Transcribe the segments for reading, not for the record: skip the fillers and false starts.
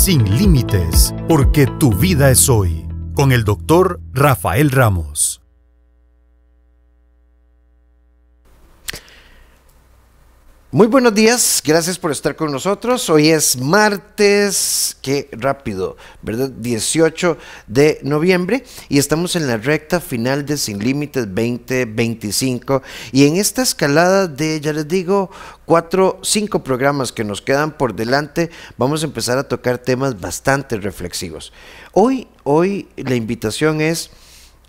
Sin límites, porque tu vida es hoy. Con el doctor Rafael Ramos. Muy buenos días, gracias por estar con nosotros. Hoy es martes, qué rápido, ¿verdad? 18 de noviembre y estamos en la recta final de Sin Límites 2025 y en esta escalada de, ya les digo, 5 programas que nos quedan por delante, vamos a empezar a tocar temas bastante reflexivos. Hoy la invitación es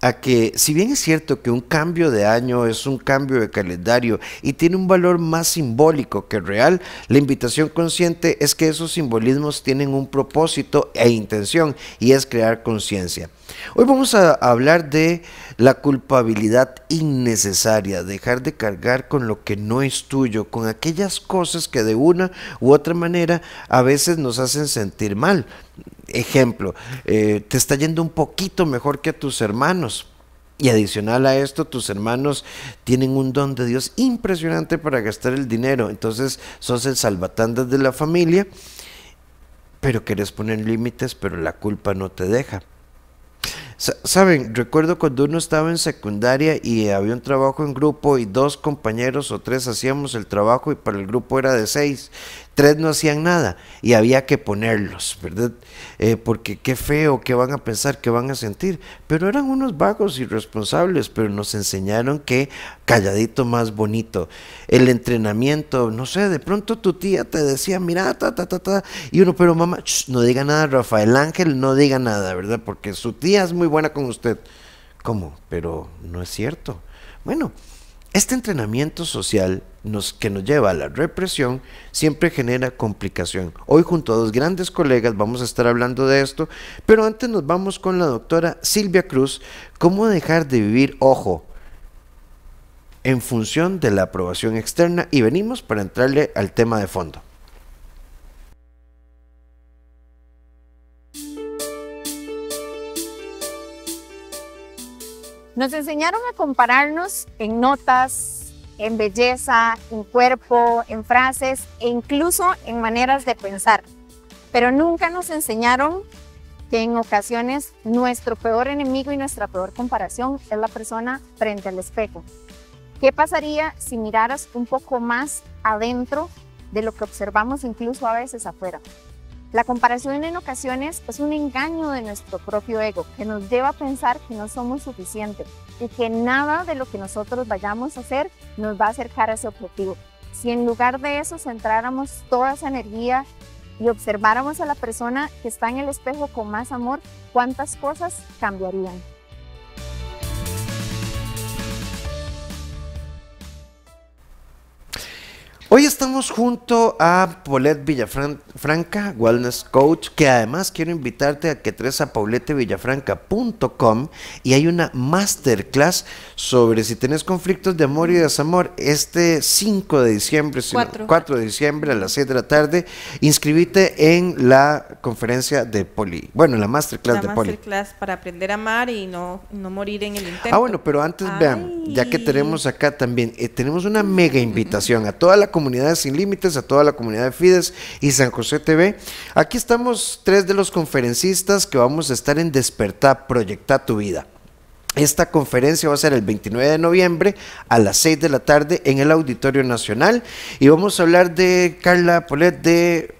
a que, si bien es cierto que un cambio de año es un cambio de calendario y tiene un valor más simbólico que real, la invitación consciente es que esos simbolismos tienen un propósito e intención y es crear conciencia. Hoy vamos a hablar de la culpabilidad innecesaria, dejar de cargar con lo que no es tuyo, con aquellas cosas que de una u otra manera a veces nos hacen sentir mal. Ejemplo, te está yendo un poquito mejor que a tus hermanos y adicional a esto tus hermanos tienen un don de Dios impresionante para gastar el dinero, entonces sos el salvatandas de la familia, pero querés poner límites, pero la culpa no te deja. Saben, recuerdo cuando uno estaba en secundaria y había un trabajo en grupo y 2 compañeros o 3 hacíamos el trabajo y para el grupo era de 6, 3 no hacían nada y había que ponerlos, ¿verdad? Porque qué feo, qué van a pensar, qué van a sentir, pero eran unos vagos irresponsables, pero nos enseñaron que calladito más bonito. El entrenamiento, no sé, de pronto tu tía te decía, mira, y uno, pero mamá, no diga nada, Rafael Ángel, no diga nada, ¿verdad? Porque su tía es muy buena con usted. ¿Cómo? Pero no es cierto. Bueno, este entrenamiento social que nos lleva a la represión siempre genera complicación. Hoy junto a 2 grandes colegas vamos a estar hablando de esto, pero antes nos vamos con la doctora Silvia Cruz, cómo dejar de vivir, ojo, en función de la aprobación externa, y venimos para entrarle al tema de fondo. Nos enseñaron a compararnos en notas, en belleza, en cuerpo, en frases e incluso en maneras de pensar. Pero nunca nos enseñaron que en ocasiones nuestro peor enemigo y nuestra peor comparación es la persona frente al espejo. ¿Qué pasaría si miraras un poco más adentro de lo que observamos incluso a veces afuera? La comparación en ocasiones es un engaño de nuestro propio ego que nos lleva a pensar que no somos suficientes y que nada de lo que nosotros vayamos a hacer nos va a acercar a ese objetivo. Si en lugar de eso centráramos toda esa energía y observáramos a la persona que está en el espejo con más amor, ¿cuántas cosas cambiarían? Hoy estamos junto a Paulette Villafranca, Wellness Coach, que además quiero invitarte a que entres a pauletevillafranca.com y hay una masterclass sobre si tenés conflictos de amor y desamor este 5 de diciembre, 4 de diciembre a las 6 de la tarde. Inscribite en la conferencia de Poli, bueno, en la masterclass de Poli. La masterclass para aprender a amar y no morir en el intento. Bueno, pero antes vean, ya que tenemos acá también, tenemos una mega invitación a toda la comunidad de Sin Límites, a toda la comunidad de Fides y San José TV. Aquí estamos 3 de los conferencistas que vamos a estar en Despertar, Proyecta tu Vida. Esta conferencia va a ser el 29 de noviembre a las 6 de la tarde en el Auditorio Nacional y vamos a hablar de, Carla, Paulette, de,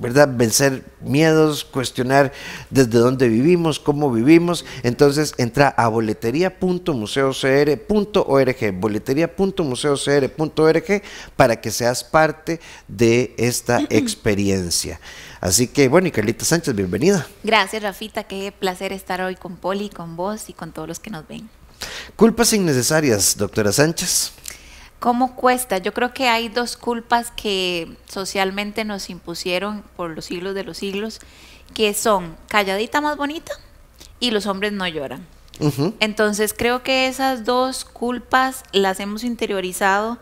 ¿verdad?, vencer miedos, cuestionar desde dónde vivimos, cómo vivimos. Entonces entra a boleteria.museocr.org, boleteria.museocr.org para que seas parte de esta experiencia. Así que bueno, y Carlita Sánchez, bienvenida. Gracias, Rafita, qué placer estar hoy con Poli, con vos y con todos los que nos ven. Culpas innecesarias, doctora Sánchez. ¿Cómo cuesta? Yo creo que hay 2 culpas que socialmente nos impusieron por los siglos de los siglos, que son calladita más bonita y los hombres no lloran. Entonces creo que esas 2 culpas las hemos interiorizado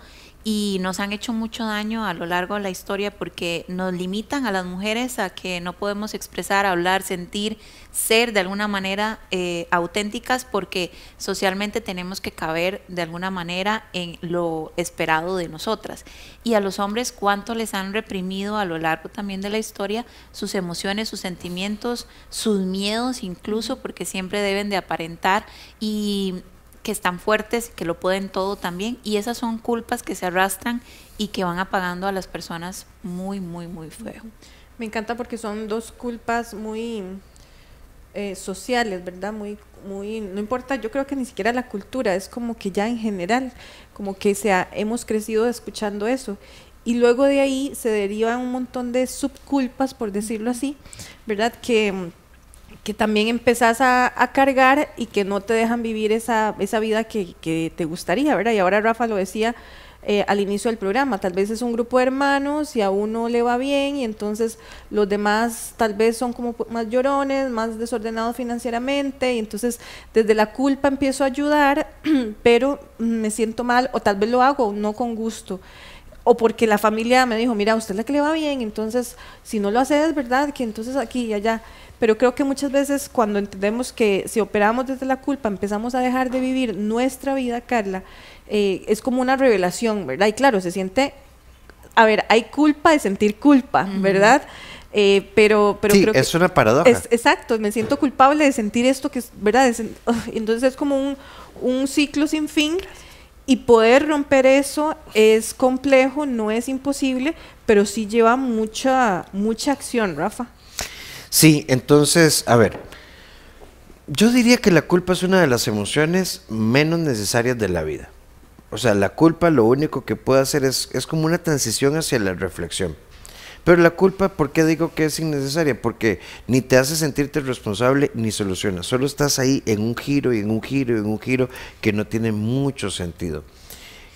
y nos han hecho mucho daño a lo largo de la historia porque nos limitan a las mujeres a que no podemos expresar, hablar, sentir, ser de alguna manera auténticas, porque socialmente tenemos que caber de alguna manera en lo esperado de nosotras. Y a los hombres, cuánto les han reprimido a lo largo también de la historia sus emociones, sus sentimientos, sus miedos incluso, porque siempre deben de aparentar y que están fuertes, que lo pueden todo también, y esas son culpas que se arrastran y que van apagando a las personas muy, muy, muy feo. Me encanta porque son dos culpas muy sociales, ¿verdad? Muy, no importa, yo creo que ni siquiera la cultura, es como que ya en general, como que hemos crecido escuchando eso. Y luego de ahí se derivan un montón de subculpas, por decirlo así, ¿verdad? Que también empezás a cargar y que no te dejan vivir esa vida que te gustaría, ¿verdad? Y ahora Rafa lo decía al inicio del programa, tal vez es un grupo de hermanos y a uno le va bien y entonces los demás tal vez son como más llorones, más desordenados financieramente, y entonces desde la culpa empiezo a ayudar, pero me siento mal, o tal vez lo hago no con gusto, o porque la familia me dijo, mira, a usted es la que le va bien, entonces si no lo hace es verdad que entonces aquí y allá. Pero creo que muchas veces cuando entendemos que si operamos desde la culpa empezamos a dejar de vivir nuestra vida, Carla, es como una revelación, ¿verdad? Y claro, se siente, a ver, hay culpa de sentir culpa, ¿verdad? Pero sí, creo que es una paradoja. Exacto, me siento culpable de sentir esto que es, ¿verdad? Entonces es como un ciclo sin fin. Y poder romper eso es complejo, no es imposible, pero sí lleva mucha acción, Rafa. Sí, entonces, a ver, yo diría que la culpa es una de las emociones menos necesarias de la vida. O sea, la culpa lo único que puede hacer es como una transición hacia la reflexión. Pero la culpa, ¿por qué digo que es innecesaria? Porque ni te hace sentirte responsable ni soluciona. Solo estás ahí en un giro y en un giro y en un giro que no tiene mucho sentido.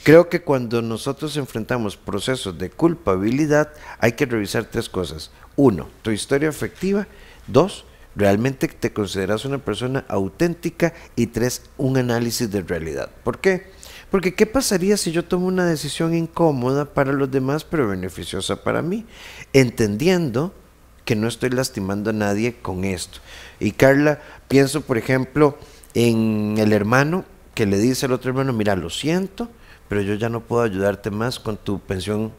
Creo que cuando nosotros enfrentamos procesos de culpabilidad hay que revisar 3 cosas. 1, tu historia afectiva. 2, realmente te consideras una persona auténtica. Y 3, un análisis de realidad. ¿Por qué? Porque ¿qué pasaría si yo tomo una decisión incómoda para los demás pero beneficiosa para mí? Entendiendo que no estoy lastimando a nadie con esto. Y Carla, pienso por ejemplo en el hermano que le dice al otro hermano, mira, lo siento, pero yo ya no puedo ayudarte más con tu pensión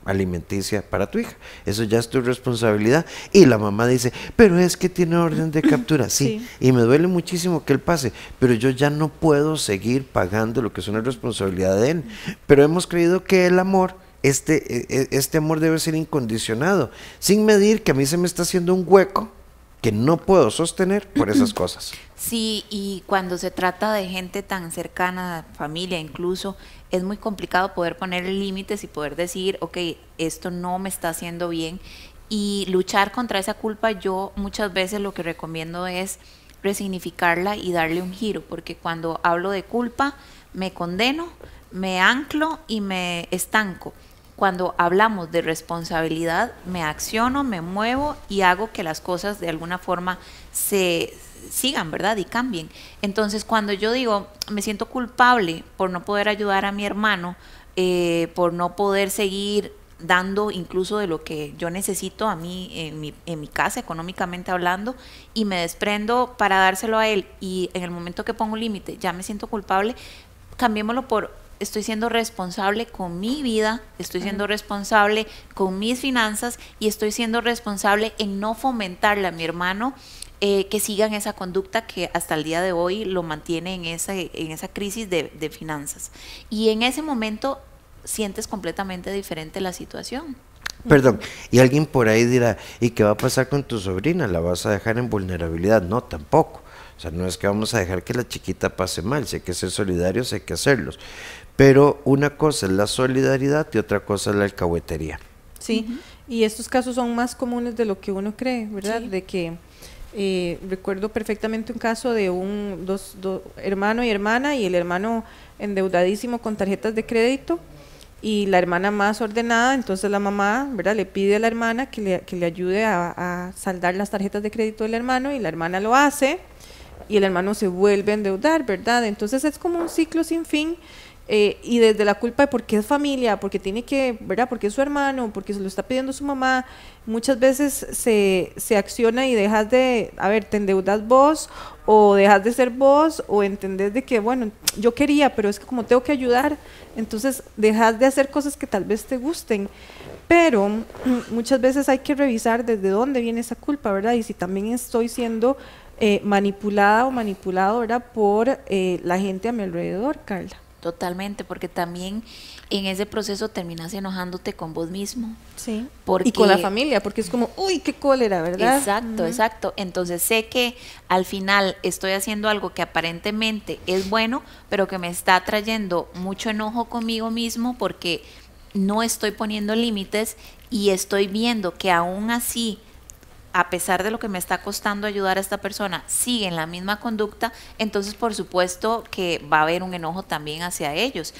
alimenticia para tu hija, eso ya es tu responsabilidad. Y la mamá dice, pero es que tiene orden de captura. Sí, y me duele muchísimo que él pase, pero yo ya no puedo seguir pagando lo que es una responsabilidad de él. Pero hemos creído que el amor, este amor debe ser incondicionado, sin medir que a mí se me está haciendo un hueco que no puedo sostener por esas cosas. Sí, y cuando se trata de gente tan cercana, familia incluso, es muy complicado poder poner límites y poder decir, ok, esto no me está haciendo bien, y luchar contra esa culpa. Yo muchas veces lo que recomiendo es resignificarla y darle un giro, porque cuando hablo de culpa me condeno, me anclo y me estanco. Cuando hablamos de responsabilidad, me acciono, me muevo y hago que las cosas de alguna forma se sigan, ¿verdad? Y cambien. Entonces, cuando yo digo, me siento culpable por no poder ayudar a mi hermano, por no poder seguir dando incluso de lo que yo necesito a mí en mi casa, económicamente hablando, y me desprendo para dárselo a él, y en el momento que pongo un límite ya me siento culpable, cambiémoslo por estoy siendo responsable con mi vida, estoy siendo responsable con mis finanzas y estoy siendo responsable en no fomentarle a mi hermano que sigan esa conducta que hasta el día de hoy lo mantiene en esa crisis de finanzas. Y en ese momento sientes completamente diferente la situación. Perdón, y alguien por ahí dirá, ¿y qué va a pasar con tu sobrina? ¿La vas a dejar en vulnerabilidad? No, tampoco. O sea, no es que vamos a dejar que la chiquita pase mal, si hay que ser solidarios, hay que hacerlos. Pero una cosa es la solidaridad y otra cosa es la alcahuetería. Sí, y estos casos son más comunes de lo que uno cree, ¿verdad? Sí. De que recuerdo perfectamente un caso de dos hermano y hermana, y el hermano endeudadísimo con tarjetas de crédito y la hermana más ordenada. Entonces la mamá, ¿verdad?, le pide a la hermana que le ayude a saldar las tarjetas de crédito del hermano, y la hermana lo hace y el hermano se vuelve a endeudar, ¿verdad? Entonces es como un ciclo sin fin y desde la culpa de porque es familia, porque tiene que, ¿verdad? Porque es su hermano, porque se lo está pidiendo su mamá, muchas veces se acciona y dejas de, a ver, te endeudas vos, o dejas de ser vos, o entendés de que, bueno, yo quería, pero es que como tengo que ayudar, entonces dejas de hacer cosas que tal vez te gusten. Pero muchas veces hay que revisar desde dónde viene esa culpa, ¿verdad? Y si también estoy siendo manipulada o manipulado, ¿verdad? Por la gente a mi alrededor, Carla. Totalmente, porque también en ese proceso terminas enojándote con vos mismo. Sí. Porque, y con la familia, porque es como, uy, qué cólera, ¿verdad? Exacto, exacto. Entonces sé que al final estoy haciendo algo que aparentemente es bueno, pero que me está trayendo mucho enojo conmigo mismo porque no estoy poniendo límites y estoy viendo que aún así, a pesar de lo que me está costando ayudar a esta persona, sigue en la misma conducta, entonces por supuesto que va a haber un enojo también hacia ellos.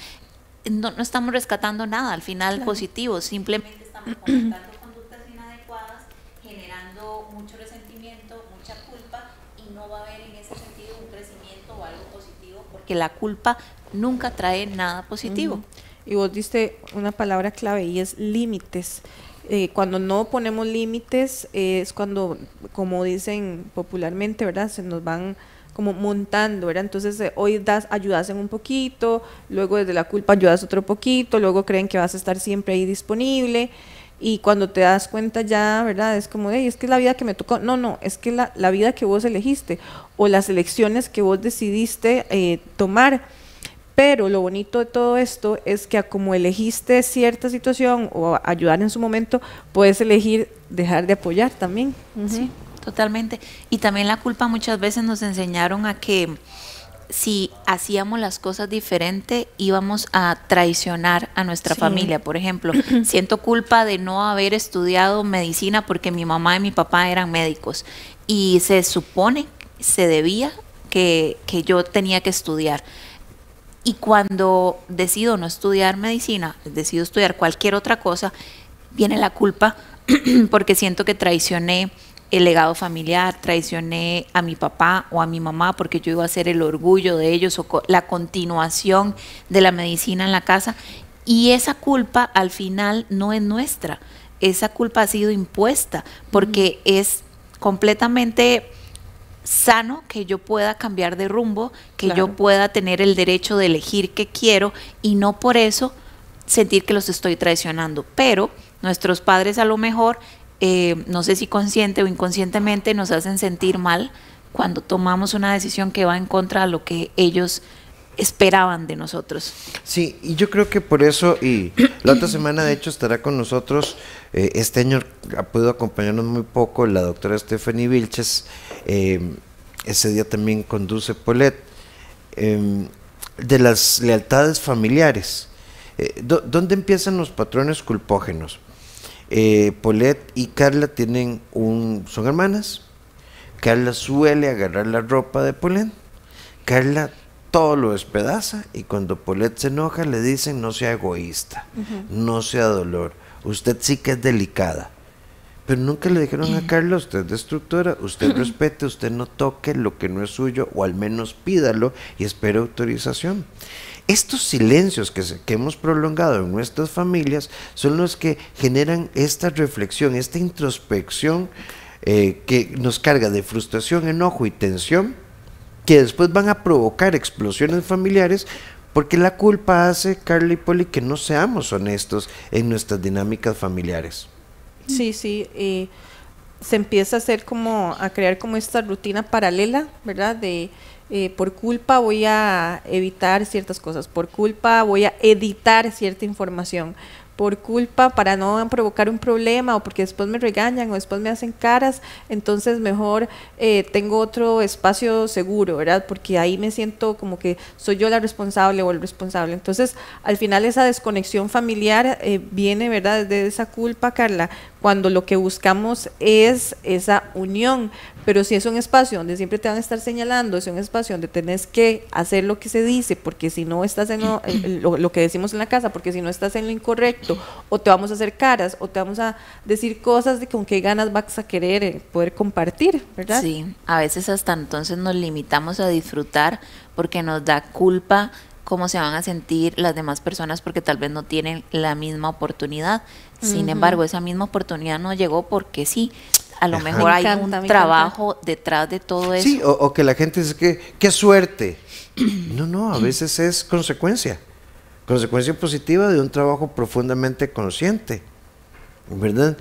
No estamos rescatando nada al final positivo, simplemente estamos fomentando conductas inadecuadas, generando mucho resentimiento, mucha culpa, y no va a haber en ese sentido un crecimiento o algo positivo, porque la culpa nunca trae nada positivo. Y vos diste una palabra clave y es límites. Cuando no ponemos límites es cuando, como dicen popularmente, ¿verdad? Se nos van como montando, ¿verdad? Entonces hoy ayudas en un poquito, luego desde la culpa ayudas otro poquito, luego creen que vas a estar siempre ahí disponible, y cuando te das cuenta ya, ¿verdad? Es como, es que es la vida que me tocó. No, es que la vida que vos elegiste o las elecciones que vos decidiste tomar. Pero lo bonito de todo esto es que como elegiste cierta situación o ayudar en su momento, puedes elegir dejar de apoyar también. Sí, totalmente. Y también la culpa muchas veces nos enseñaron a que si hacíamos las cosas diferente íbamos a traicionar a nuestra familia. Por ejemplo, siento culpa de no haber estudiado medicina porque mi mamá y mi papá eran médicos y se supone, se debía que yo tenía que estudiar. Y cuando decido no estudiar medicina, decido estudiar cualquier otra cosa, viene la culpa porque siento que traicioné el legado familiar, traicioné a mi papá o a mi mamá porque yo iba a ser el orgullo de ellos o la continuación de la medicina en la casa. Y esa culpa al final no es nuestra, esa culpa ha sido impuesta porque es completamente sano que yo pueda cambiar de rumbo, que yo pueda tener el derecho de elegir qué quiero y no por eso sentir que los estoy traicionando. Pero nuestros padres a lo mejor, no sé si consciente o inconscientemente, nos hacen sentir mal cuando tomamos una decisión que va en contra de lo que ellos esperaban de nosotros. Sí, y yo creo que por eso, y la otra semana de hecho estará con nosotros, este año ha podido acompañarnos muy poco la doctora Stephanie Vilches, ese día también conduce Paulette, de las lealtades familiares. ¿Dónde empiezan los patrones culpógenos? Paulette y Carla son hermanas. Carla suele agarrar la ropa de Paulette. Carla todo lo despedaza y cuando Paulette se enoja le dicen no sea egoísta, no sea dolor, usted sí que es delicada. Pero nunca le dijeron a Carla, usted es destructora, usted respete, usted no toque lo que no es suyo o al menos pídalo y espere autorización. Estos silencios que hemos prolongado en nuestras familias son los que generan esta reflexión, esta introspección que nos carga de frustración, enojo y tensión, que después van a provocar explosiones familiares porque la culpa hace, Carla y Poli, que no seamos honestos en nuestras dinámicas familiares. Sí, se empieza a hacer a crear como esta rutina paralela, ¿verdad? De por culpa voy a evitar ciertas cosas, por culpa voy a editar cierta información, por culpa para no provocar un problema o porque después me regañan o después me hacen caras, entonces mejor tengo otro espacio seguro, ¿verdad? Porque ahí me siento como que soy yo la responsable o el responsable. Entonces, al final esa desconexión familiar viene, ¿verdad? Desde esa culpa, Carla, cuando lo que buscamos es esa unión. Pero si es un espacio donde siempre te van a estar señalando, es un espacio donde tenés que hacer lo que se dice, porque si no estás en lo que decimos en la casa, porque si no estás en lo incorrecto, o te vamos a hacer caras, o te vamos a decir cosas de con qué ganas vas a querer poder compartir, ¿verdad? Sí, a veces hasta entonces nos limitamos a disfrutar porque nos da culpa cómo se van a sentir las demás personas porque tal vez no tienen la misma oportunidad. Sin embargo, esa misma oportunidad no llegó porque sí. A lo mejor hay un trabajo detrás de todo eso. Sí, o que la gente dice que qué suerte. No, a veces es consecuencia positiva de un trabajo profundamente consciente, ¿verdad?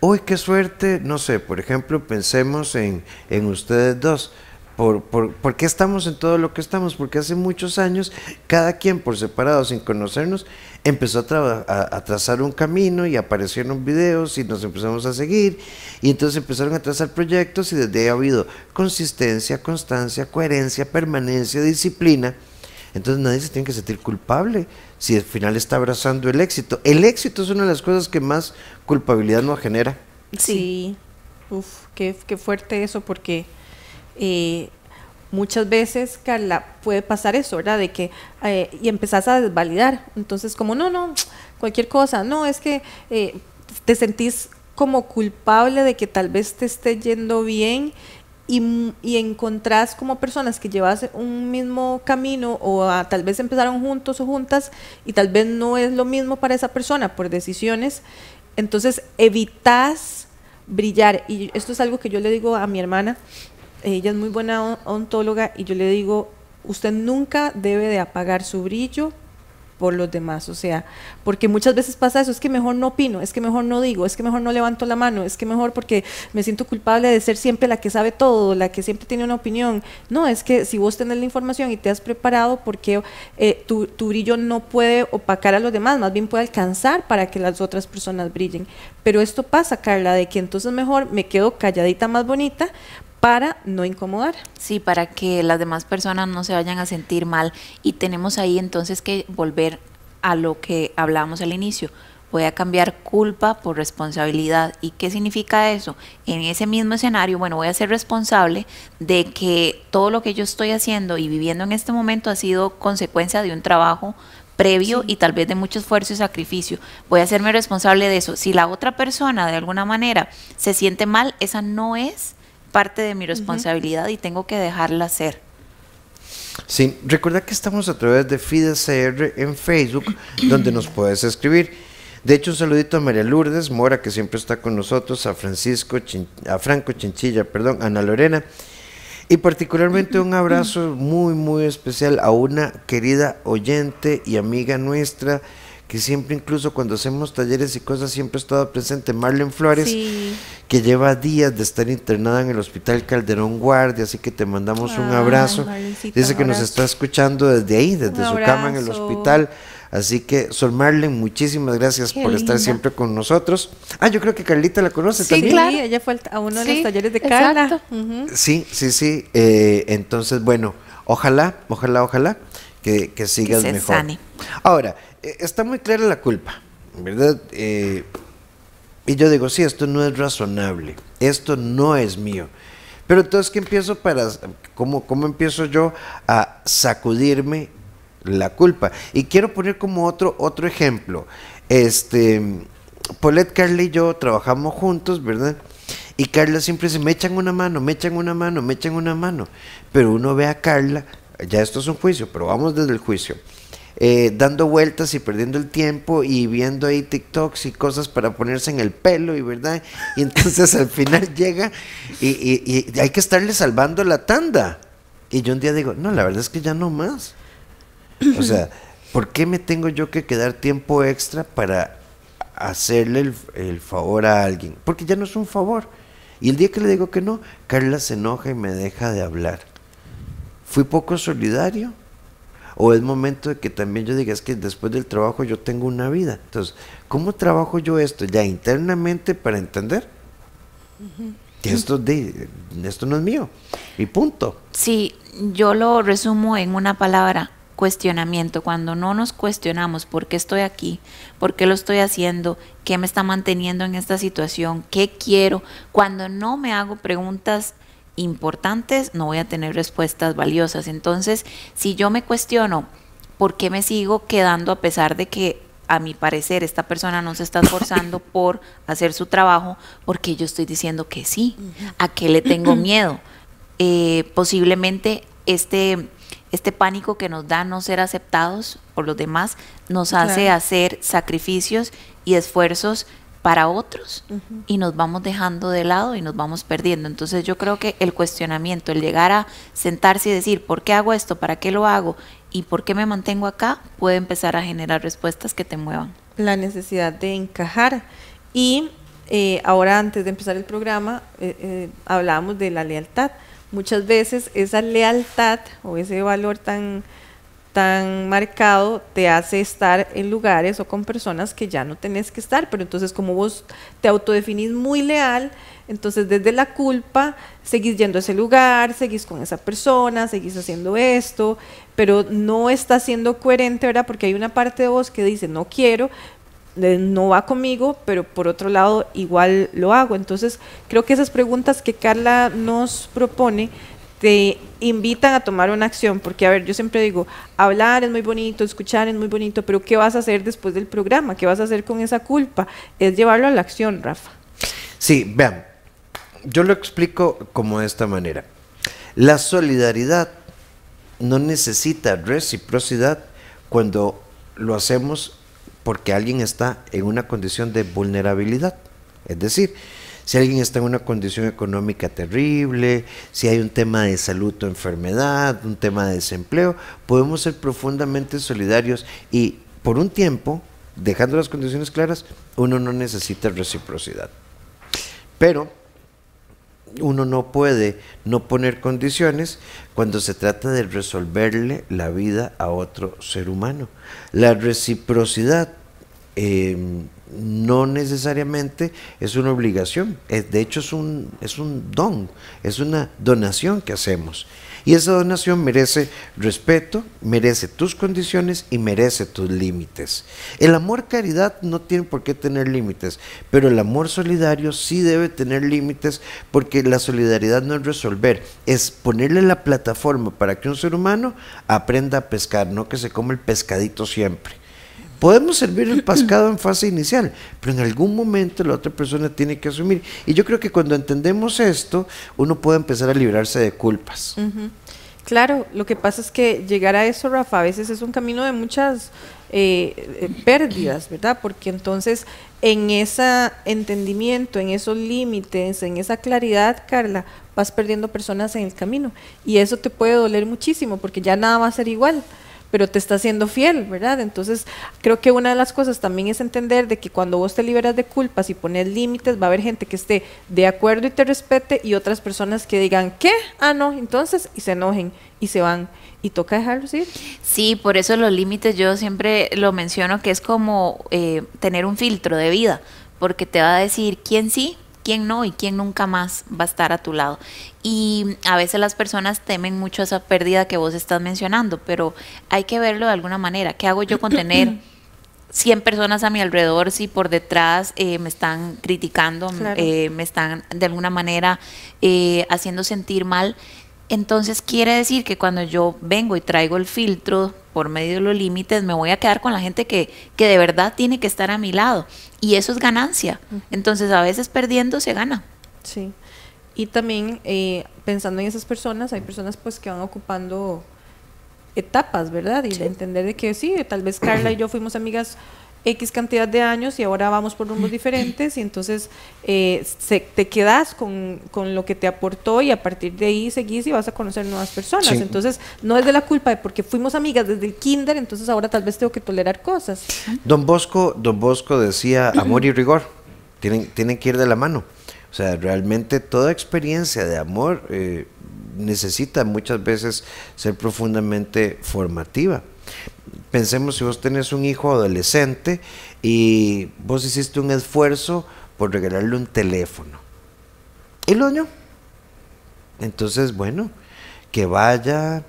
Uy, qué suerte, no sé, por ejemplo, pensemos en ustedes dos. ¿Por qué estamos en todo lo que estamos? Porque hace muchos años, cada quien por separado, sin conocernos, empezó a trazar un camino y aparecieron videos y nos empezamos a seguir y entonces empezaron a trazar proyectos y desde ahí ha habido consistencia, constancia, coherencia, permanencia, disciplina. Entonces nadie se tiene que sentir culpable si al final está abrazando el éxito. El éxito es una de las cosas que más culpabilidad nos genera. Sí, qué fuerte eso, porque muchas veces, Carla, puede pasar eso, ¿verdad? De que y empezás a desvalidar. Entonces, como no, cualquier cosa, no, es que te sentís como culpable de que tal vez te esté yendo bien y encontrás como personas que llevas un mismo camino o tal vez empezaron juntos o juntas y tal vez no es lo mismo para esa persona por decisiones. Entonces, evitas brillar. Y esto es algo que yo le digo a mi hermana. Ella es muy buena odontóloga y yo le digo, usted nunca debe de apagar su brillo por los demás, o sea, porque muchas veces pasa eso, es que mejor no opino, es que mejor no digo, es que mejor no levanto la mano, es que mejor porque me siento culpable de ser siempre la que sabe todo, la que siempre tiene una opinión. No, es que si vos tenés la información y te has preparado, porque tu brillo no puede opacar a los demás, más bien puede alcanzar para que las otras personas brillen. Pero esto pasa, Carla, de que entonces mejor me quedo calladita más bonita para no incomodar. Sí, para que las demás personas no se vayan a sentir mal. Y tenemos ahí entonces que volver a lo que hablábamos al inicio. Voy a cambiar culpa por responsabilidad. ¿Y qué significa eso? En ese mismo escenario, bueno, voy a ser responsable de que todo lo que yo estoy haciendo y viviendo en este momento ha sido consecuencia de un trabajo previo y tal vez de mucho esfuerzo y sacrificio. Voy a hacerme responsable de eso. Si la otra persona de alguna manera se siente mal, esa no es parte de mi responsabilidad y tengo que dejarla ser. Sí, recuerda que estamos a través de FIDECR en Facebook, donde nos puedes escribir. De hecho, un saludito a María Lourdes Mora, que siempre está con nosotros, a Franco Chinchilla, perdón, a Ana Lorena, y particularmente un abrazo muy especial a una querida oyente y amiga nuestra, que siempre, incluso cuando hacemos talleres y cosas, siempre ha estado presente, Marlene Flores, sí, que lleva días de estar internada en el Hospital Calderón Guardia, así que te mandamos un abrazo. Dice que nos está escuchando desde ahí, desde su cama en el hospital. Así que, Sol Marlene, muchísimas gracias por estar siempre con nosotros. Yo creo que Carlita la conoce también. Sí, claro. Ella fue a uno de los talleres de Carla. Sí. Entonces, bueno, ojalá que sigas que se mejor. Sane. Ahora, está muy clara la culpa, ¿verdad? Y yo digo, sí, esto no es razonable, esto no es mío. Pero entonces, ¿qué empiezo cómo empiezo yo a sacudirme la culpa? Y quiero poner como otro ejemplo. Paulette, Carla y yo trabajamos juntos, ¿verdad? Y Carla siempre dice, me echan una mano. Pero uno ve a Carla, ya esto es un juicio, pero vamos desde el juicio. Dando vueltas y perdiendo el tiempo y viendo ahí TikToks y cosas para ponerse en el pelo, y verdad, y entonces al final llega y hay que estarle salvando la tanda. Y yo un día digo, no, la verdad es que ya no más. O sea, ¿por qué me tengo yo que quedar tiempo extra para hacerle el favor a alguien? Porque ya no es un favor. Y el día que le digo que no, Carla se enoja y me deja de hablar. ¿Fui poco solidario? ¿O es momento de que también yo diga, es que después del trabajo yo tengo una vida? Entonces, ¿cómo trabajo yo esto ya internamente para entender que esto no es mío? Y punto. Sí, yo lo resumo en una palabra: cuestionamiento. Cuando no nos cuestionamos por qué estoy aquí, por qué lo estoy haciendo, qué me está manteniendo en esta situación, qué quiero, cuando no me hago preguntas importantes, no voy a tener respuestas valiosas. Entonces, si yo me cuestiono por qué me sigo quedando a pesar de que a mi parecer esta persona no se está esforzando por hacer su trabajo, porque yo estoy diciendo que sí, ¿a qué le tengo miedo? Posiblemente este pánico que nos da no ser aceptados por los demás nos hace hacer sacrificios y esfuerzos para otros y nos vamos dejando de lado y nos vamos perdiendo. Entonces yo creo que el cuestionamiento, el llegar a sentarse y decir, ¿por qué hago esto? ¿Para qué lo hago? ¿Y por qué me mantengo acá? Puede empezar a generar respuestas que te muevan. La necesidad de encajar. Y ahora, antes de empezar el programa, hablábamos de la lealtad. Muchas veces esa lealtad o ese valor tan marcado te hace estar en lugares o con personas que ya no tenés que estar, pero entonces como vos te autodefinís muy leal, entonces desde la culpa seguís yendo a ese lugar, seguís con esa persona, seguís haciendo esto, pero no estás siendo coherente, ¿verdad? Porque hay una parte de vos que dice, no quiero, no va conmigo, pero por otro lado igual lo hago. Entonces creo que esas preguntas que Carla nos propone te invitan a tomar una acción, porque a ver, yo siempre digo, hablar es muy bonito, escuchar es muy bonito, pero ¿qué vas a hacer después del programa? ¿Qué vas a hacer con esa culpa? Es llevarlo a la acción, Rafa. Sí, vean, yo lo explico como de esta manera. La solidaridad no necesita reciprocidad cuando lo hacemos porque alguien está en una condición de vulnerabilidad. Es decir, si alguien está en una condición económica terrible, si hay un tema de salud o enfermedad, un tema de desempleo, podemos ser profundamente solidarios y por un tiempo, dejando las condiciones claras, uno no necesita reciprocidad. Pero uno no puede no poner condiciones cuando se trata de resolverle la vida a otro ser humano. La reciprocidad no necesariamente es una obligación, de hecho es un don, es una donación que hacemos. Y esa donación merece respeto, merece tus condiciones y merece tus límites. El amor caridad no tiene por qué tener límites, pero el amor solidario sí debe tener límites, porque la solidaridad no es resolver, es ponerle la plataforma para que un ser humano aprenda a pescar, no que se come el pescadito siempre. Podemos servir el pescado en fase inicial, pero en algún momento la otra persona tiene que asumir. Y yo creo que cuando entendemos esto, uno puede empezar a librarse de culpas. Claro, lo que pasa es que llegar a eso, Rafa, a veces es un camino de muchas pérdidas, ¿verdad? Porque entonces en ese entendimiento, en esos límites, en esa claridad, Carla, vas perdiendo personas en el camino. Y eso te puede doler muchísimo, porque ya nada va a ser igual, pero te está haciendo fiel, ¿verdad? Entonces, creo que una de las cosas también es entender de que cuando vos te liberas de culpas y pones límites, va a haber gente que esté de acuerdo y te respete, y otras personas que digan, ¿qué? Ah, no, entonces, y se enojen y se van, y toca dejarlos ir. Sí, por eso los límites yo siempre lo menciono, que es como tener un filtro de vida, porque te va a decir quién sí, quién no y quién nunca más va a estar a tu lado. Y a veces las personas temen mucho esa pérdida que vos estás mencionando, pero hay que verlo de alguna manera. ¿Qué hago yo con tener 100 personas a mi alrededor si por detrás me están criticando, Claro. me están de alguna manera haciendo sentir mal? Entonces quiere decir que cuando yo vengo y traigo el filtro por medio de los límites, me voy a quedar con la gente que de verdad tiene que estar a mi lado, y eso es ganancia. Entonces a veces perdiendo se gana. Sí. Y también pensando en esas personas, hay personas pues que van ocupando etapas, ¿verdad? Y de entender de que sí, tal vez Carla y yo fuimos amigas X cantidad de años y ahora vamos por rumbos diferentes, y entonces te quedas con lo que te aportó, y a partir de ahí seguís y vas a conocer nuevas personas. Sí. Entonces no es de la culpa de porque fuimos amigas desde el kinder, entonces ahora tal vez tengo que tolerar cosas. Don Bosco decía, amor y rigor tienen que ir de la mano. O sea, realmente toda experiencia de amor necesita muchas veces ser profundamente formativa. Pensemos si vos tenés un hijo adolescente y vos hiciste un esfuerzo por regalarle un teléfono y lo dañó. Entonces, bueno, que vaya,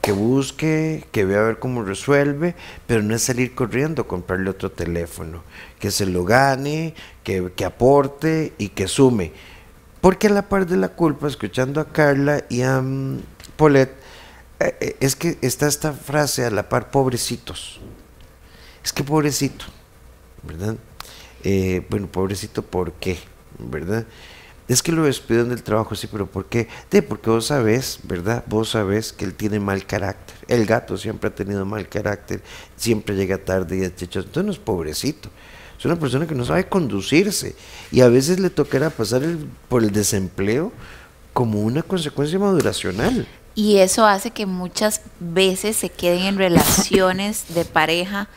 que busque, que vea a ver cómo resuelve, pero no es salir corriendo a comprarle otro teléfono, que se lo gane, que aporte y que sume. Porque a la par de la culpa, escuchando a Carla y a Paulette, es que está esta frase a la par, pobrecitos. Es que pobrecito, ¿verdad? Bueno, pobrecito, ¿por qué? ¿Verdad? es que lo despidieron del trabajo, sí, pero ¿por qué? Porque vos sabés, ¿verdad? Vos sabés que él tiene mal carácter. El gato siempre ha tenido mal carácter, siempre llega tarde y etc. Entonces no es pobrecito, es una persona que no sabe conducirse y a veces le tocará pasar por el desempleo como una consecuencia maduracional. Y eso hace que muchas veces se queden en relaciones de pareja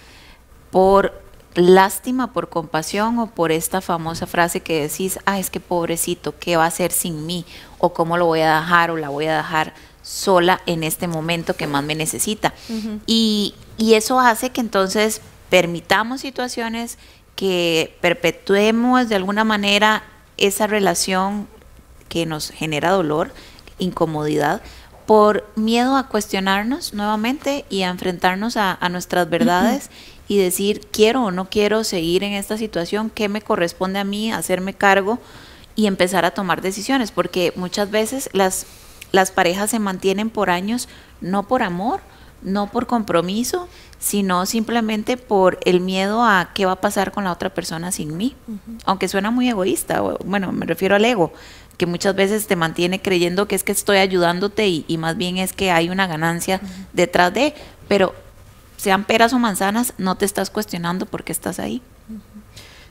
por lástima, por compasión o por esta famosa frase que decís, es que pobrecito, ¿qué va a hacer sin mí? O cómo lo voy a dejar o la voy a dejar sola en este momento que más me necesita. Y eso hace que entonces permitamos situaciones que perpetuemos de alguna manera esa relación que nos genera dolor, incomodidad, por miedo a cuestionarnos nuevamente y a enfrentarnos a nuestras verdades y decir, quiero o no quiero seguir en esta situación, qué me corresponde a mí, hacerme cargo y empezar a tomar decisiones, porque muchas veces las parejas se mantienen por años, no por amor, no por compromiso, sino simplemente por el miedo a qué va a pasar con la otra persona sin mí, aunque suena muy egoísta, bueno, me refiero al ego, que muchas veces te mantiene creyendo que es que estoy ayudándote y más bien es que hay una ganancia detrás de, pero sean peras o manzanas, no te estás cuestionando por qué estás ahí.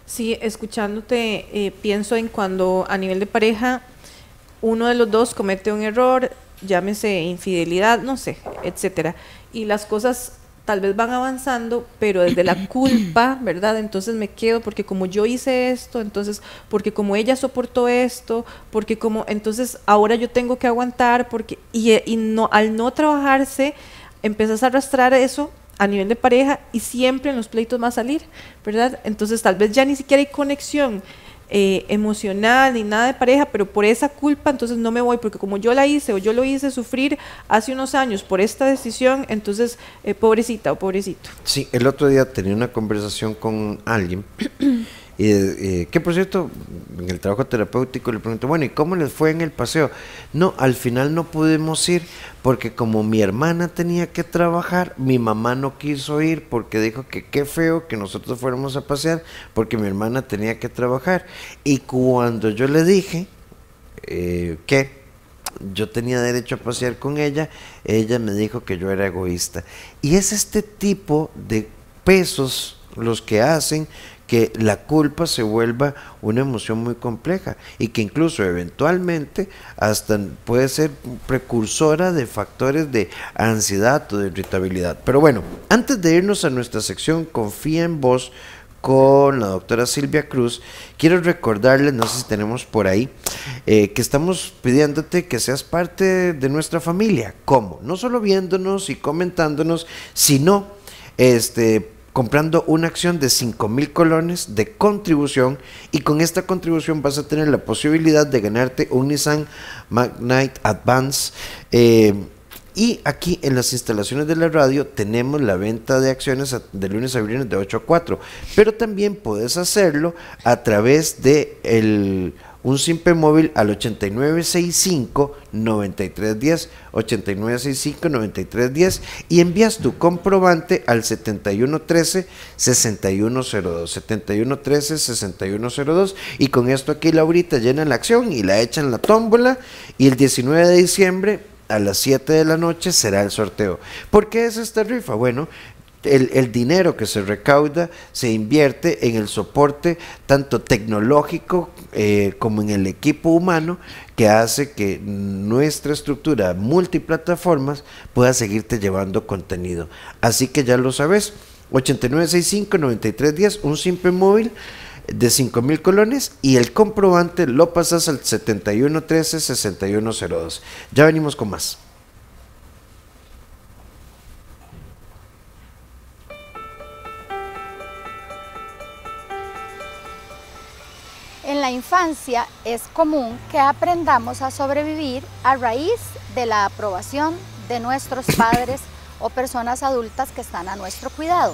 Sí, escuchándote, pienso en cuando a nivel de pareja uno de los dos comete un error, llámese infidelidad, no sé, etcétera, y las cosas tal vez van avanzando, pero desde la culpa, ¿verdad? Entonces me quedo porque como yo hice esto, entonces porque como ella soportó esto, porque como entonces ahora yo tengo que aguantar, porque y no, al no trabajarse empiezas a arrastrar eso a nivel de pareja y siempre en los pleitos va a salir, ¿verdad? Entonces tal vez ya ni siquiera hay conexión emocional ni nada de pareja, pero por esa culpa entonces no me voy, porque como yo la hice o yo lo hice sufrir hace unos años por esta decisión, entonces pobrecita o pobrecito. Sí, el otro día tenía una conversación con alguien y que por cierto en el trabajo terapéutico le pregunté, bueno, ¿y cómo les fue en el paseo? No, al final no pudimos ir porque como mi hermana tenía que trabajar, mi mamá no quiso ir porque dijo que qué feo que nosotros fuéramos a pasear porque mi hermana tenía que trabajar. Y cuando yo le dije que yo tenía derecho a pasear con ella, ella me dijo que yo era egoísta. Y es este tipo de pesos los que hacen que la culpa se vuelva una emoción muy compleja y que incluso eventualmente hasta puede ser precursora de factores de ansiedad o de irritabilidad. Pero bueno, antes de irnos a nuestra sección Confía en Vos con la doctora Silvia Cruz, quiero recordarles, no sé si tenemos por ahí, que estamos pidiéndote que seas parte de nuestra familia. ¿Cómo? No solo viéndonos y comentándonos, sino comprando una acción de 5,000 colones de contribución, y con esta contribución vas a tener la posibilidad de ganarte un Nissan Magnite Advance. Y aquí en las instalaciones de la radio tenemos la venta de acciones de lunes a viernes de 8 a 4, pero también puedes hacerlo a través de un simple móvil al 8965-9310, 8965-9310, y envías tu comprobante al 7113-6102, 7113-6102, y con esto aquí Laurita llena la acción y la echa en la tómbola, y el 19 de diciembre a las 7 de la noche será el sorteo. ¿Por qué es esta rifa? Bueno, el dinero que se recauda se invierte en el soporte tanto tecnológico como en el equipo humano que hace que nuestra estructura multiplataformas pueda seguirte llevando contenido. Así que ya lo sabes, 8965-9310, un simple móvil de 5,000 colones, y el comprobante lo pasas al 7113-6102. Ya venimos con más. En la infancia es común que aprendamos a sobrevivir a raíz de la aprobación de nuestros padres o personas adultas que están a nuestro cuidado.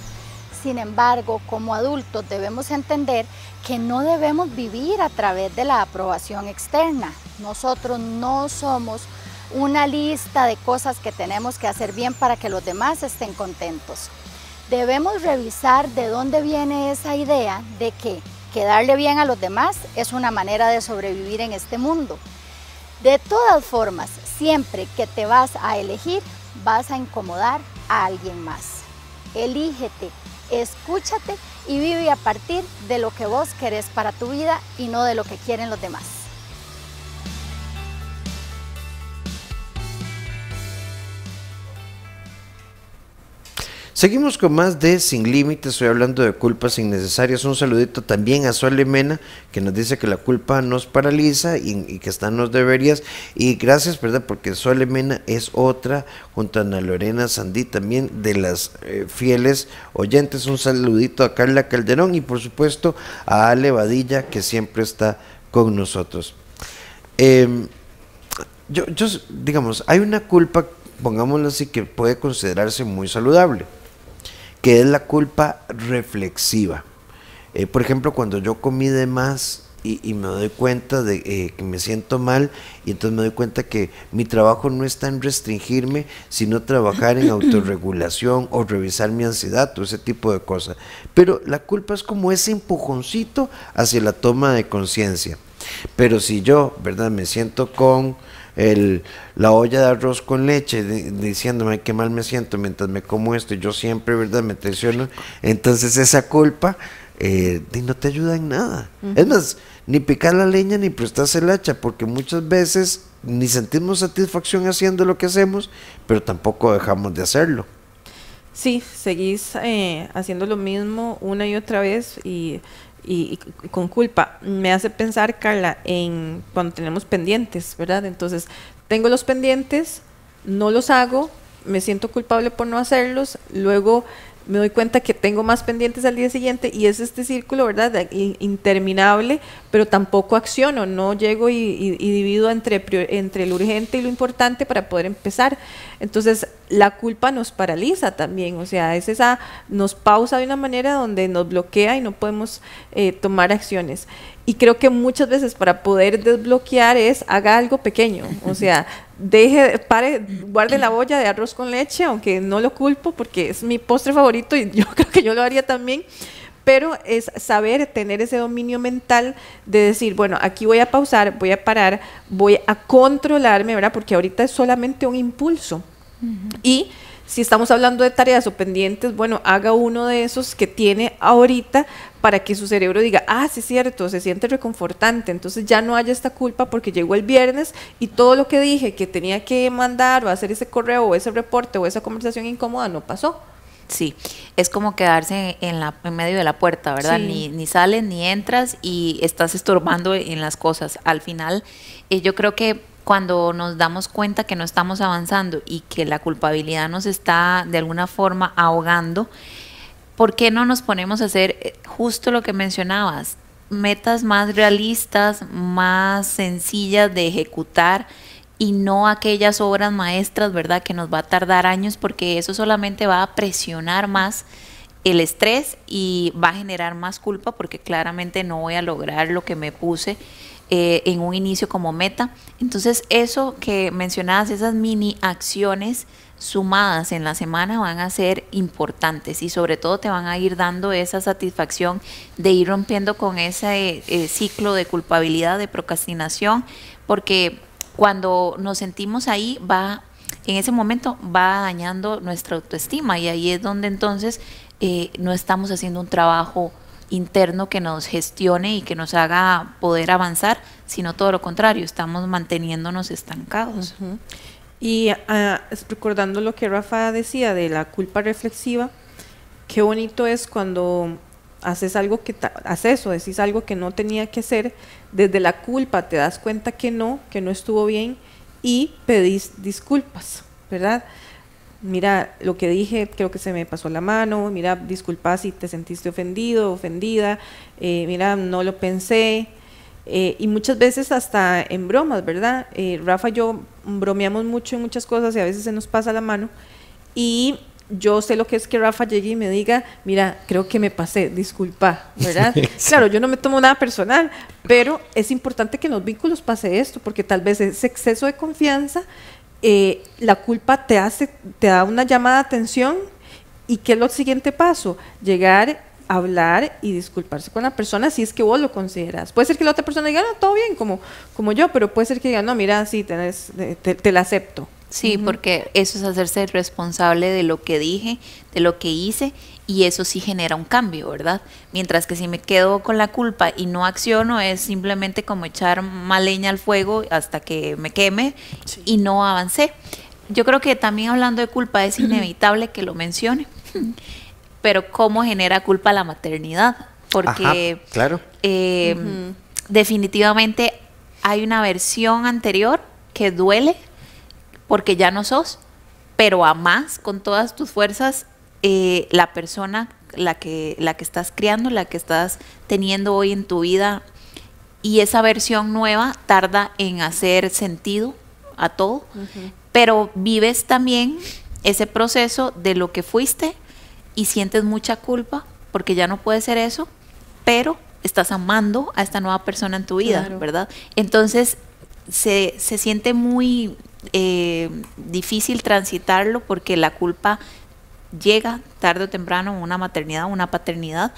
Sin embargo, como adultos debemos entender que no debemos vivir a través de la aprobación externa. Nosotros no somos una lista de cosas que tenemos que hacer bien para que los demás estén contentos. Debemos revisar de dónde viene esa idea de que que darle bien a los demás es una manera de sobrevivir en este mundo. De todas formas, siempre que te vas a elegir, vas a incomodar a alguien más. Elígete, escúchate y vive a partir de lo que vos querés para tu vida y no de lo que quieren los demás. Seguimos con más de Sin Límites, estoy hablando de culpas innecesarias. Un saludito también a Sole Mena, que nos dice que la culpa nos paraliza y que están los deberías. Y gracias, ¿verdad? Porque Sole Mena es otra, junto a Ana Lorena Sandí, también de las fieles oyentes. Un saludito a Carla Calderón y por supuesto a Ale Badilla, que siempre está con nosotros. Digamos, hay una culpa, pongámoslo así, que puede considerarse muy saludable, que es la culpa reflexiva. Por ejemplo, cuando yo comí de más y me doy cuenta de que me siento mal, y entonces me doy cuenta que mi trabajo no está en restringirme, sino trabajar en autorregulación o revisar mi ansiedad o ese tipo de cosas. Pero la culpa es como ese empujoncito hacia la toma de conciencia. Pero si yo, ¿verdad?, me siento con la olla de arroz con leche diciéndome ay, qué mal me siento mientras me como esto, y yo siempre, ¿verdad?, me traiciono, entonces esa culpa no te ayuda en nada. Es más, ni picar la leña ni prestarse el hacha, porque muchas veces ni sentimos satisfacción haciendo lo que hacemos, pero tampoco dejamos de hacerlo. Sí, seguís haciendo lo mismo una y otra vez y con culpa. Me hace pensar, Carla, en cuando tenemos pendientes, ¿verdad? Entonces, tengo los pendientes, no los hago, me siento culpable por no hacerlos, luego me doy cuenta que tengo más pendientes al día siguiente y es este círculo, ¿verdad?, interminable, pero tampoco acciono, no llego y divido entre lo urgente y lo importante para poder empezar. Entonces, la culpa nos paraliza también, o sea, nos pausa de una manera donde nos bloquea y no podemos tomar acciones. Y creo que muchas veces para poder desbloquear haga algo pequeño, o sea, guarde la olla de arroz con leche, aunque no lo culpo porque es mi postre favorito y yo creo que yo lo haría también, pero es saber tener ese dominio mental de decir, bueno, aquí voy a pausar, voy a parar, voy a controlarme, ¿verdad? Porque ahorita es solamente un impulso. Y si estamos hablando de tareas o pendientes, bueno, haga uno de esos que tiene ahorita para que su cerebro diga, ah, sí es cierto, se siente reconfortante, entonces ya no haya esta culpa porque llegó el viernes y todo lo que dije que tenía que mandar o hacer ese correo o ese reporte o esa conversación incómoda no pasó. Sí, es como quedarse en medio de la puerta, ¿verdad? Sí. Ni sales ni entras y estás estorbando en las cosas. Al final, yo creo que cuando nos damos cuenta que no estamos avanzando y que la culpabilidad nos está de alguna forma ahogando, ¿por qué no nos ponemos a hacer justo lo que mencionabas? Metas más realistas, más sencillas de ejecutar y no aquellas obras maestras, ¿verdad?, que nos va a tardar años, porque eso solamente va a presionar más el estrés y va a generar más culpa porque claramente no voy a lograr lo que me puse en un inicio como meta. Entonces eso que mencionabas, esas mini acciones sumadas en la semana van a ser importantes y sobre todo te van a ir dando esa satisfacción de ir rompiendo con ese ciclo de culpabilidad, de procrastinación, porque cuando nos sentimos ahí en ese momento va dañando nuestra autoestima y ahí es donde entonces no estamos haciendo un trabajo interno que nos gestione y que nos haga poder avanzar, sino todo lo contrario, estamos manteniéndonos estancados. Y recordando lo que Rafa decía de la culpa reflexiva, qué bonito es cuando haces algo decís algo que no tenía que hacer, desde la culpa te das cuenta que no estuvo bien y pedís disculpas, ¿verdad? Mira, lo que dije, creo que se me pasó la mano, mira, disculpa si te sentiste ofendido, ofendida, mira, no lo pensé, y muchas veces hasta en bromas, ¿verdad? Rafa y yo bromeamos mucho en muchas cosas y a veces se nos pasa la mano, y yo sé lo que es que Rafa llegue y me diga, mira, creo que me pasé, disculpa, ¿verdad? Sí. Claro, yo no me tomo nada personal, pero es importante que en los vínculos pase esto, porque tal vez ese exceso de confianza, la culpa te da una llamada de atención. ¿Y qué es lo siguiente paso? Llegar hablar y disculparse con la persona si es que vos lo consideras. Puede ser que la otra persona diga, no, todo bien, como yo, pero puede ser que diga, no, mira, sí, te la acepto. Sí, porque eso es hacerse responsable de lo que dije, de lo que hice, y eso sí genera un cambio, ¿verdad? Mientras que si me quedo con la culpa y no acciono, es simplemente como echar más leña al fuego hasta que me queme y no avancé. Yo creo que también hablando de culpa es inevitable que lo mencione, pero ¿cómo genera culpa la maternidad? Porque ajá, claro. Definitivamente hay una versión anterior que duele porque ya no sos, pero amás con todas tus fuerzas la persona, la que estás criando, la que estás teniendo hoy en tu vida, y esa versión nueva tarda en hacer sentido a todo, pero vives también ese proceso de lo que fuiste y sientes mucha culpa porque ya no puede ser eso, pero estás amando a esta nueva persona en tu vida, claro, ¿verdad? Entonces se siente muy difícil transitarlo porque la culpa llega tarde o temprano, una maternidad, una paternidad,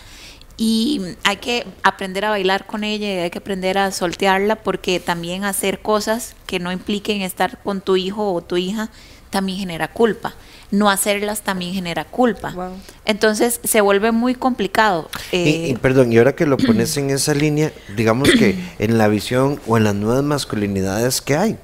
y hay que aprender a bailar con ella y hay que aprender a soltearla, porque también hacer cosas que no impliquen estar con tu hijo o tu hija también genera culpa. No hacerlas también genera culpa. Wow. Entonces se vuelve muy complicado. Perdón, y ahora que lo pones en esa línea, digamos que en la visión o en las nuevas masculinidades que hay,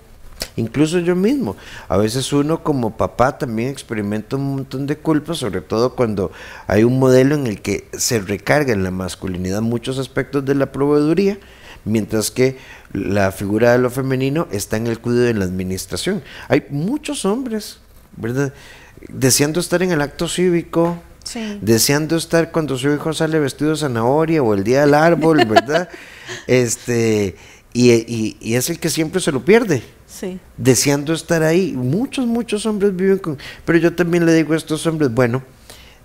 incluso yo mismo, a veces uno como papá también experimenta un montón de culpa, sobre todo cuando hay un modelo en el que se recarga en la masculinidad muchos aspectos de la proveeduría, mientras que la figura de lo femenino está en el cuidado de la administración. Hay muchos hombres, ¿verdad?, deseando estar en el acto cívico, sí, deseando estar cuando su hijo sale vestido de zanahoria o el día del árbol, ¿verdad? Y es el que siempre se lo pierde. Sí. Deseando estar ahí. Muchos hombres viven con... Pero yo también le digo a estos hombres, bueno,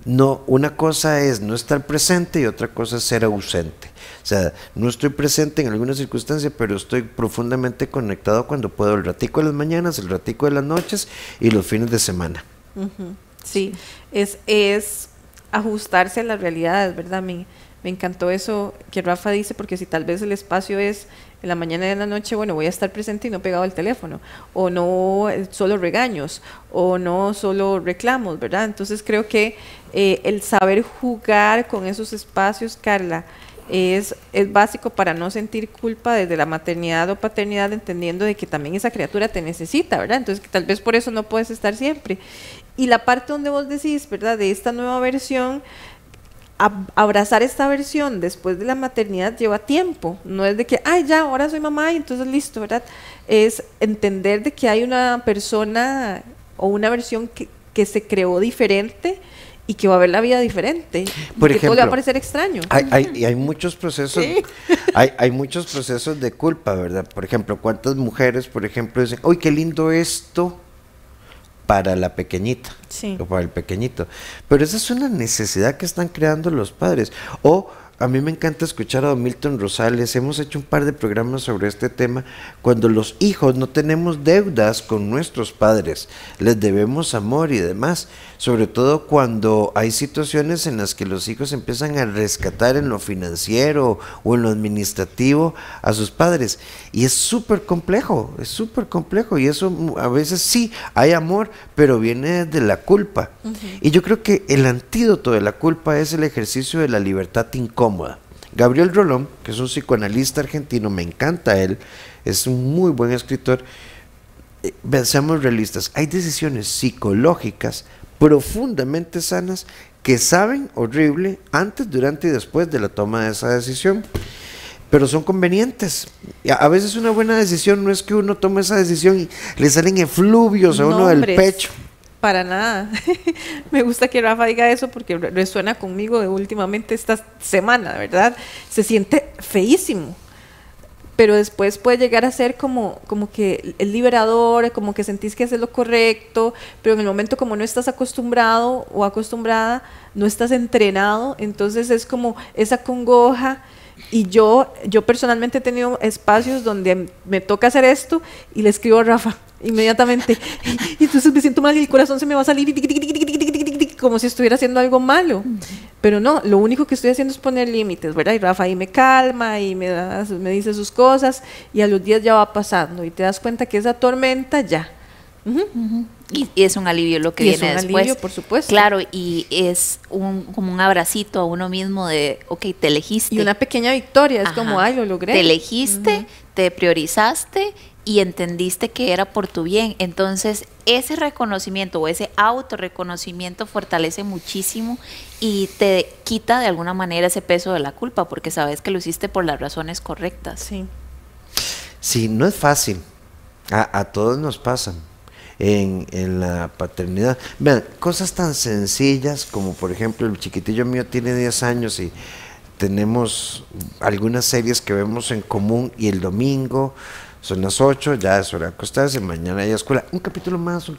no, una cosa es no estar presente y otra cosa es ser ausente. O sea, no estoy presente en alguna circunstancia, pero estoy profundamente conectado cuando puedo, el ratico de las mañanas, el ratico de las noches y los fines de semana. Sí, es ajustarse a las realidades, ¿verdad? Me encantó eso que Rafa dice, porque si tal vez el espacio es en la mañana y en la noche, bueno, voy a estar presente y no pegado al teléfono, o no solo regaños, o no solo reclamos, ¿verdad? Entonces creo que el saber jugar con esos espacios, Carla, es básico para no sentir culpa desde la maternidad o paternidad, entendiendo de que también esa criatura te necesita, ¿verdad? Entonces que tal vez por eso no puedes estar siempre. Y la parte donde vos decís, ¿verdad?, de esta nueva versión, abrazar esta versión después de la maternidad lleva tiempo, no es de que, ay, ya, ahora soy mamá y entonces listo, ¿verdad? Es entender de que hay una persona o una versión que se creó diferente y que va a ver la vida diferente, por que ejemplo, todo le va a parecer extraño. Hay muchos procesos, ¿sí? hay muchos procesos de culpa, ¿verdad? Por ejemplo, ¿cuántas mujeres, por ejemplo, dicen, uy, qué lindo esto para la pequeñita, sí, o para el pequeñito? Pero esa es una necesidad que están creando los padres. O a mí me encanta escuchar a don Milton Rosales, hemos hecho un par de programas sobre este tema, cuando los hijos no tenemos deudas con nuestros padres, les debemos amor y demás, sobre todo cuando hay situaciones en las que los hijos empiezan a rescatar en lo financiero o en lo administrativo a sus padres, y es súper complejo, y eso a veces sí, hay amor, pero viene de la culpa. Y yo creo que el antídoto de la culpa es el ejercicio de la libertad incómoda. Gabriel Rolón, que es un psicoanalista argentino, me encanta él, es un muy buen escritor. Seamos realistas, hay decisiones psicológicas profundamente sanas que saben horrible antes, durante y después de la toma de esa decisión, pero son convenientes. A veces una buena decisión no es que uno tome esa decisión y le salen efluvios a uno del pecho. Para nada. Me gusta que Rafa diga eso porque resuena conmigo de últimamente esta semana, ¿verdad? Se siente feísimo, pero después puede llegar a ser como que el liberador, como que sentís que haces lo correcto, pero en el momento como no estás acostumbrado o acostumbrada, no estás entrenado, entonces es como esa congoja. Y yo personalmente he tenido espacios donde me toca hacer esto y le escribo a Rafa inmediatamente, y entonces me siento mal y el corazón se me va a salir como si estuviera haciendo algo malo, Pero no, lo único que estoy haciendo es poner límites, ¿verdad? Y Rafa ahí me calma y me dice sus cosas y a los días ya va pasando y te das cuenta que esa tormenta ya. Y es un alivio lo que viene después. Es un alivio, por supuesto. Claro, y es como un abracito a uno mismo de, ok, te elegiste. Y una pequeña victoria, es como, ay, lo logré. Te elegiste, te priorizaste y entendiste que era por tu bien. Entonces, ese reconocimiento o ese autorreconocimiento fortalece muchísimo y te quita de alguna manera ese peso de la culpa, porque sabes que lo hiciste por las razones correctas. Sí. Sí, no es fácil. A todos nos pasan en la paternidad. Vean, cosas tan sencillas como, por ejemplo, el chiquitillo mío tiene 10 años y tenemos algunas series que vemos en común y el domingo son las 8, ya es hora de acostarse, mañana hay escuela, un capítulo más,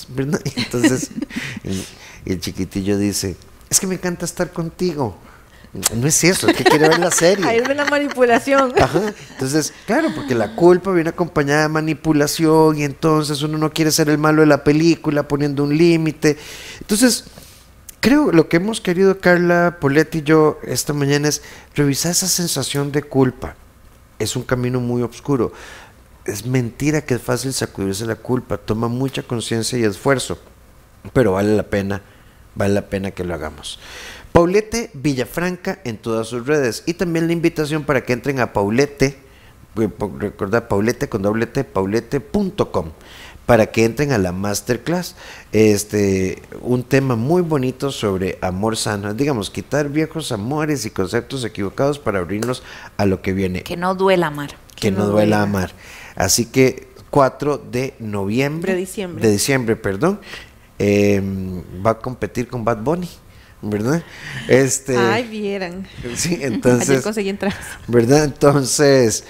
¿verdad? Y entonces el chiquitillo dice, es que me encanta estar contigo. No es eso, es que quiere ver la serie. Ahí es la manipulación. Ajá. Entonces, claro, porque la culpa viene acompañada de manipulación y entonces uno no quiere ser el malo de la película poniendo un límite. Entonces, creo lo que hemos querido Carla Poletti y yo esta mañana es revisar esa sensación de culpa. Es un camino muy oscuro. Es mentira que es fácil sacudirse la culpa. Toma mucha conciencia y esfuerzo, pero vale la pena que lo hagamos. Paulette Villafranca en todas sus redes y también la invitación para que entren a Paulette, recordad Paulette con doble T, paulette.com, para que entren a la masterclass. Un tema muy bonito sobre amor sano, digamos, quitar viejos amores y conceptos equivocados para abrirnos a lo que viene. Que no duela amar. Que no duela amar. Así que 4 de noviembre. De diciembre, perdón. Va a competir con Bad Bunny, ¿verdad? Ay, vieran. Sí, entonces. Ayer conseguí entrar. ¿Verdad? Entonces,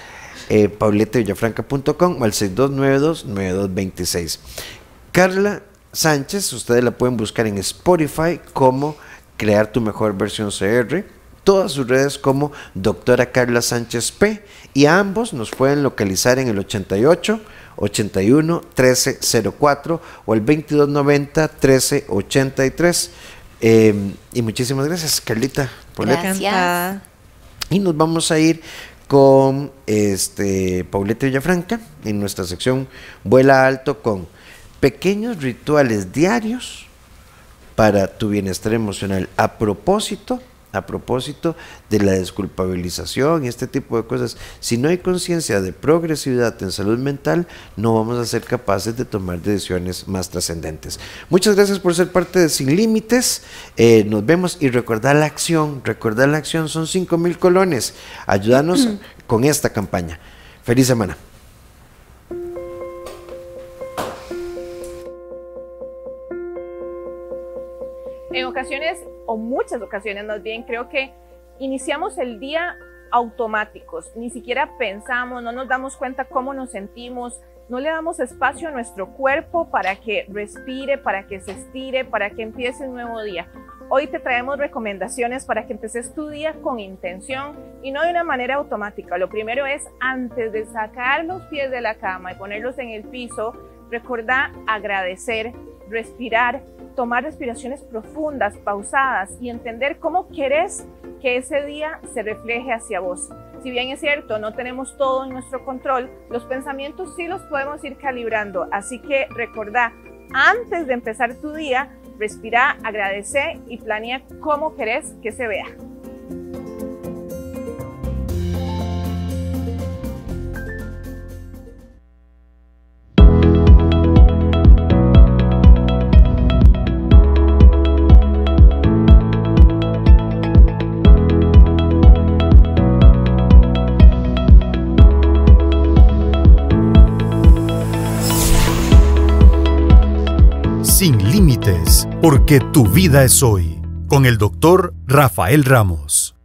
pauletevillafranca.com o al 6292-9226. Carla Sánchez, ustedes la pueden buscar en Spotify como Crear tu Mejor Versión CR. Todas sus redes como Doctora Carla Sánchez P. Y a ambos nos pueden localizar en el 88 81 1304 o el 2290 1383. Y muchísimas gracias, Carlita. Gracias. Y nos vamos a ir con Paulette Villafranca en nuestra sección Vuela Alto con pequeños rituales diarios para tu bienestar emocional. A propósito de la desculpabilización y este tipo de cosas, si no hay conciencia de progresividad en salud mental, no vamos a ser capaces de tomar decisiones más trascendentes. Muchas gracias por ser parte de Sin Límites. Nos vemos y recordar la acción son 5,000 colones. Ayúdanos con esta campaña. Feliz semana. En ocasiones, o muchas ocasiones más bien, creo que iniciamos el día automáticos, ni siquiera pensamos, no nos damos cuenta cómo nos sentimos, no le damos espacio a nuestro cuerpo para que respire, para que se estire, para que empiece un nuevo día. Hoy te traemos recomendaciones para que empeces tu día con intención y no de una manera automática. Lo primero es, antes de sacar los pies de la cama y ponerlos en el piso, recordá agradecer, respirar, tomar respiraciones profundas, pausadas y entender cómo querés que ese día se refleje hacia vos. Si bien es cierto, no tenemos todo en nuestro control, los pensamientos sí los podemos ir calibrando. Así que recordá, antes de empezar tu día, respirá, agradece y planea cómo querés que se vea. Sin Límites, porque tu vida es hoy, con el doctor Rafael Ramos.